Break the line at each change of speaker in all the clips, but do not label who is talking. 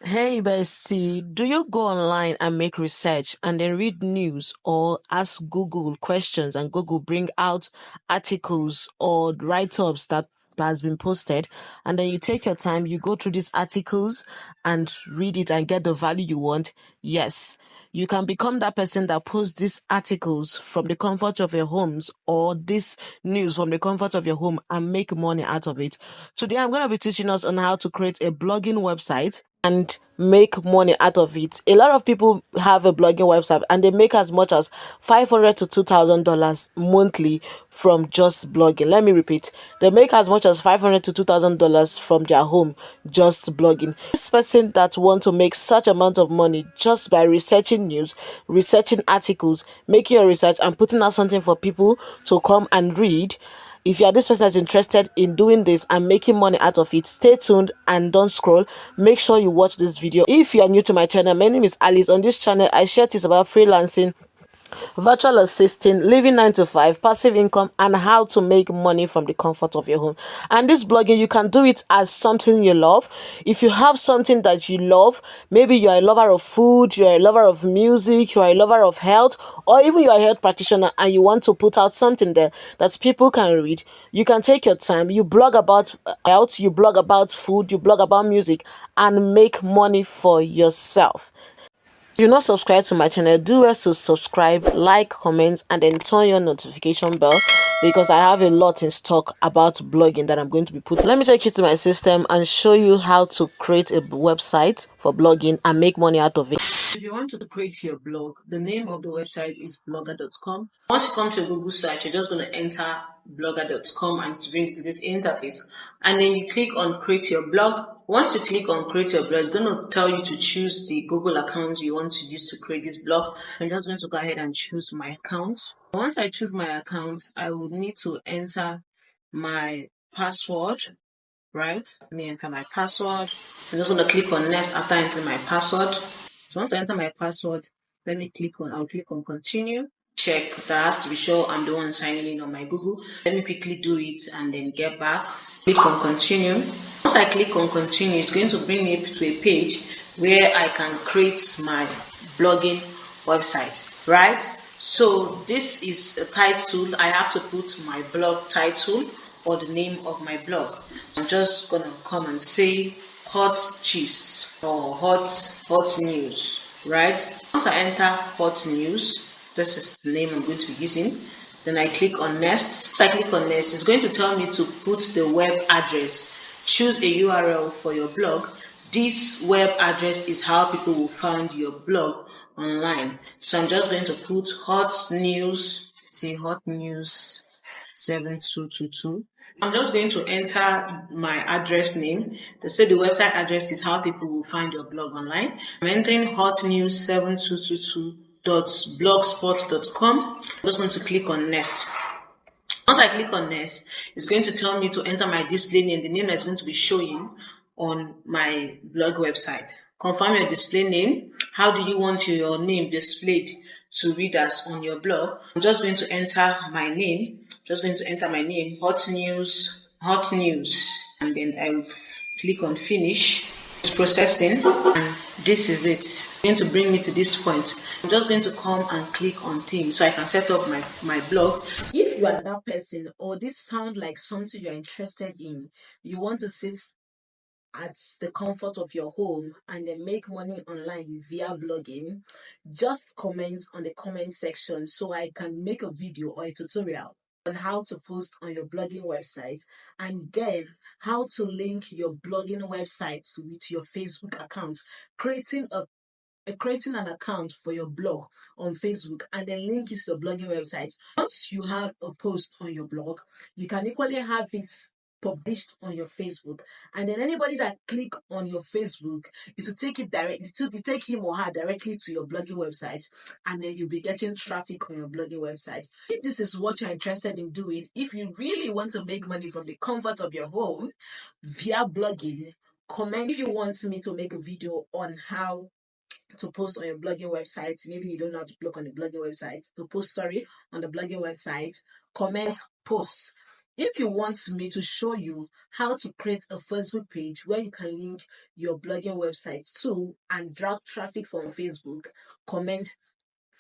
Hey bestie, do you go online and make research and then read news or ask Google questions and Google bring out articles or write-ups that has been posted, and then you take your time, you go through these articles and read it and get the value you want? Yes. You can become that person that posts these articles from the comfort of your homes or this news from the comfort of your home and make money out of it. Today, I'm going to be teaching us on how to create a blogging website and make money out of it. A lot of people have a blogging website and they make as much as $500 to $2,000 monthly from just blogging. Let me repeat. They make as much as $500 to $2,000 from their home just blogging. This person that want to make such amount of money just by researching news, researching articles, making a research and putting out something for people to come and read. If you are this person that's interested in doing this and making money out of it, stay tuned and don't scroll. Make sure you watch this video. If you are new to my channel, my name is Alice. On this channel, I share tips about freelancing, virtual assisting, living 9 to 5, passive income, and how to make money from the comfort of your home. And this blogging, you can do it as something you love. If you have something that you love, maybe you're a lover of food, you're a lover of music, you're a lover of health, or even you're a health practitioner and you want to put out something there that people can read, you can take your time, you blog about health, you blog about food, you blog about music, and make money for yourself. If you're not subscribed to my channel, do well to subscribe, like, comment, and then turn your notification bell because I have a lot in stock about blogging that I'm going to be putting. Let me take you to my system and show you how to create a website for blogging and make money out of it. If you want to create your blog, the name of the website is blogger.com. Once you come to Google search, you're just going to enter blogger.com and it's bring you to this interface. And then you click on create your blog. Once you click on create your blog, it's going to tell you to choose the Google account you want to use to create this blog. I'm just going to go ahead and choose my account. Once I choose my account, I will need to enter my password, right? Let me enter my password. I'm just going to click on next after entering my password. So once I enter my password, I'll click on continue. Check that has to be sure I'm the one signing in on my Google. Let me quickly do it and then get back. Click on continue. Once I click on continue, it's going to bring me to a page where I can create my blogging website, right? So this is a title. I have to put my blog title or the name of my blog. I'm just gonna come and say hot gist or hot news, right? Once I enter hot news, this is the name I'm going to be using. Then I click on next. Once I click on next, it's going to tell me to put the web address. Choose a URL for your blog. This web address is how people will find your blog online. So I'm just going to put hot news, say hot news 7222. I'm just going to enter my address name. They say the website address is how people will find your blog online. I'm entering hotnews7222.blogspot.com. I'm just going to click on next. Once I click on next, it's going to tell me to enter my display name, the name that's going to be showing on my blog website. Confirm your display name. How do you want your name displayed to readers on your blog? I'm just going to enter my name. Hot news, and then I will click on finish. It's processing, and this is it. It's going to bring me to this point. I'm just going to come and click on theme so I can set up my blog. If you are that person or this sounds like something you're interested in, you want to sit at the comfort of your home and then make money online via blogging, just comment on the comment section so I can make a video or a tutorial on how to post on your blogging website and then how to link your blogging website with your Facebook account, creating an account for your blog on Facebook and then link it to your blogging website. Once you have a post on your blog, you can equally have it published on your Facebook, and then anybody that click on your Facebook, it will take take him or her directly to your blogging website, and then you'll be getting traffic on your blogging website. If this is what you're interested in doing, if you really want to make money from the comfort of your home via blogging, comment if you want me to make a video on how to post on your blogging website. Maybe you don't know how to blog on the blogging website. On the blogging website, comment posts. If you want me to show you how to create a Facebook page where you can link your blogging website to and drag traffic from Facebook, comment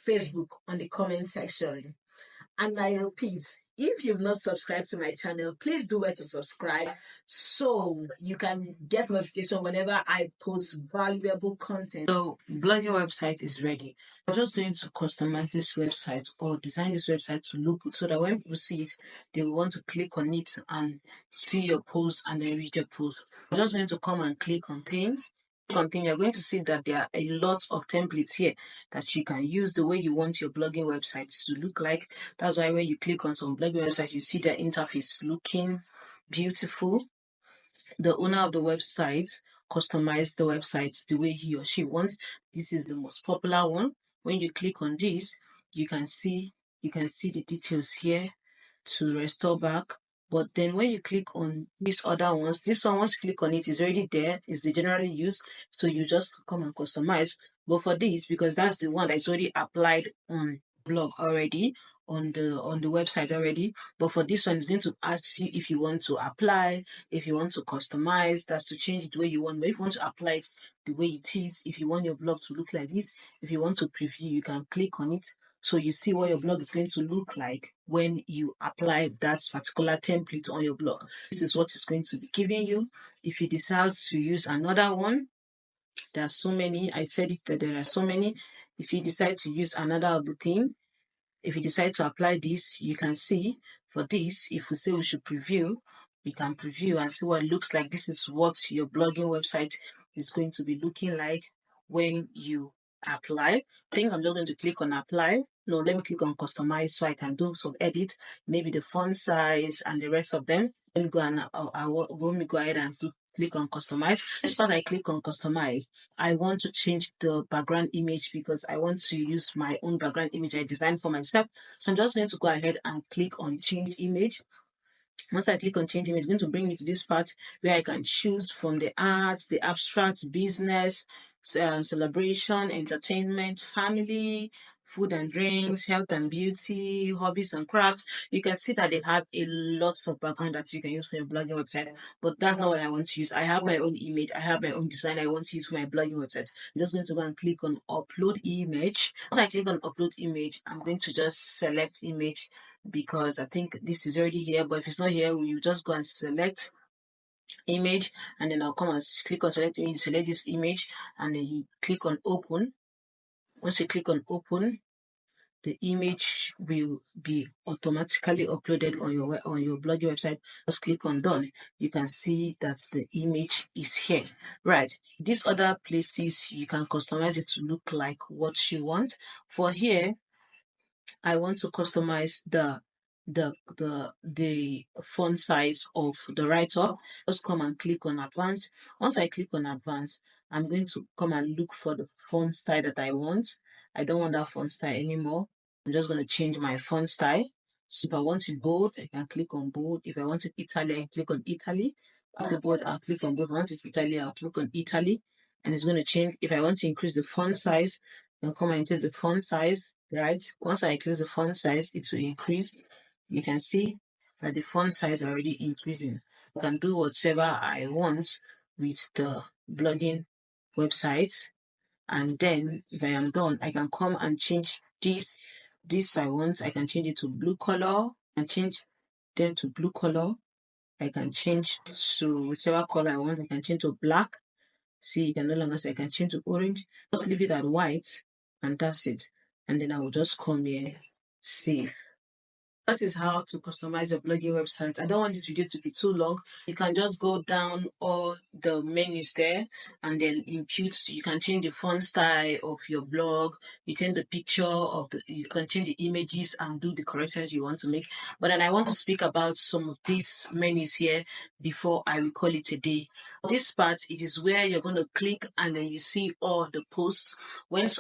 Facebook on the comment section. And I repeat, if you've not subscribed to my channel, please do where to subscribe so you can get notification whenever I post valuable content. So, blogging website is ready. I'm just going to customize this website or design this website to look good so that when people see it, they will want to click on it and see your post and then read your post. I'm just going to come and click on things. You're going to see that there are a lot of templates here that you can use the way you want your blogging website to look like. That's why when you click on some blogging website, you see the interface looking beautiful. The owner of the website customized the website the way he or she wants. This is the most popular one. When you click on this, you can see the details here to restore back. But then when you click on these other ones, this one, once you click on it, is already there, is the generally used. So you just come and customize. But for this, because that's the one that's already applied on blog already, on the website already. But for this one, it's going to ask you if you want to apply, if you want to customize, that's to change it the way you want. But if you want to apply it the way it is, if you want your blog to look like this, if you want to preview, you can click on it so you see what your blog is going to look like when you apply that particular template on your blog. This is what it's going to be giving you. If you decide to use another one, there are so many. I said it that there are so many. If you decide to use another of the thing, if you decide to apply this, you can see for this, if we say we should preview, we can preview and see what it looks like. This is what your blogging website is going to be looking like when you apply. I think I'm just going to click on apply. No, let me click on customize so I can do some edit, maybe the font size and the rest of them. Let me go and let me go ahead and click on customize. Next time I click on customize, I want to change the background image because I want to use my own background image I designed for myself. So I'm just going to go ahead and click on change image. Once I click on change image, it's going to bring me to this part where I can choose from the arts, the abstract, business, celebration, entertainment, family, food and drinks, health and beauty, hobbies and crafts. You can see that they have a lot of background that you can use for your blogging website, but that's not what I want to use. I have my own image, I have my own design I want to use for my blogging website. I'm just going to go and click on upload image. Once I click on upload image, I'm going to just select image because I think this is already here, but if it's not here, you just go and select image and then I'll come and click on select image, select this image and then you click on open. Once you click on open, the image will be automatically uploaded on your blogging website. Just click on done. You can see that the image is here. Right. These other places you can customize it to look like what you want. For here, I want to customize the font size of the write-up. Just come and click on advanced. Once I click on advanced, I'm going to come and look for the font style that I want. I don't want that font style anymore. I'm just going to change my font style. So if I want it bold, I can click on bold. If I want it Italy, I click on Italy. After bold, I'll click on bold. If I want it Italy, I'll click on Italy. And it's going to change. If I want to increase the font size, I'll come and increase the font size, right? Once I increase the font size, it will increase. You can see that the font size is already increasing. I can do whatever I want with the blogging website. And then if I am done, I can come and change this. This I want, I can change it to blue color and change them to blue color. I can change to whichever color I want. I can change to black. See, you can no longer say I can change to orange. Just leave it at white and that's it. And then I will just come here, save. That is how to customize your blogging website. I don't want this video to be too long. You can just go down all the menus there and then impute. You can change the font style of your blog. You change the picture of you can change the images and do the corrections you want to make. But then I want to speak about some of these menus here before I will call it a day. This part, it is where you're going to click and then you see all the posts. Once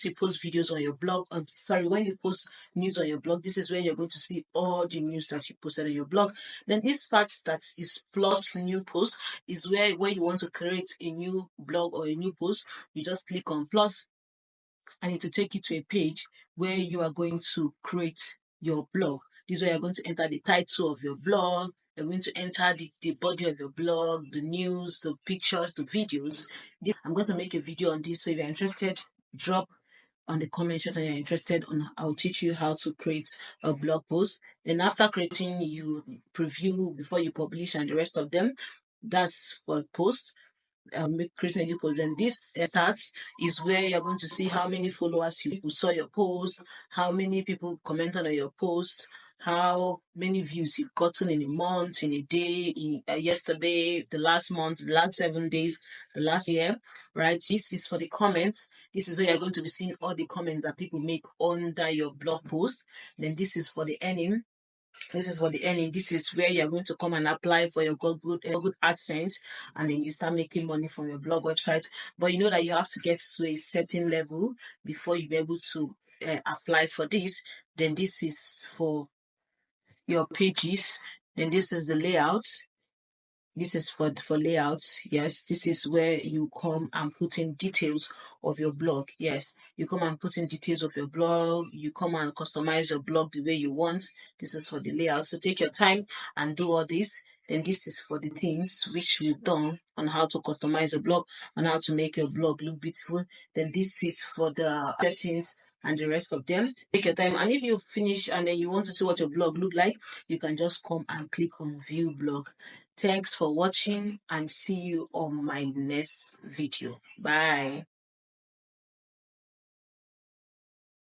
you post videos on your blog, when you post news on your blog, this is where you're going to see all the news that you posted on your blog. Then this part that is plus new post is where you want to create a new blog or a new post. You just click on plus and it will take you to a page where you are going to create your blog. This is where you're going to enter the title of your blog. You're going to enter the body of your blog, the news, the pictures, the videos. I'm going to make a video on this. So if you're interested, drop on the comment section you're interested on. I'll teach you how to create a blog post. Then after creating, you preview before you publish and the rest of them. That's for post. Creating a new post. Then this starts is where you're going to see how many followers you saw your post, how many people commented on your post, how many views you've gotten in a month, in a day, in yesterday, the last month, the last 7 days, the last year, right? This is for the comments. This is where you're going to be seeing all the comments that people make under your blog post. Then this is for the earning. This is for the earning. This is where you're going to come and apply for your Google AdSense, and then you start making money from your blog website. But you know that you have to get to a certain level before you be able to apply for this. Then this is for your pages. Then this is the layout. This is for layouts. Yes, this is where you come and put in details of your blog. Yes, you come and put in details of your blog. You come and customize your blog the way you want. This is for the layout. So take your time and do all this. Then this is for the things which we've done on how to customize your blog, on how to make your blog look beautiful. Then this is for the settings and the rest of them. Take your time. And if you finish and then you want to see what your blog look like, you can just come and click on view blog. Thanks for watching and see you on my next video. Bye.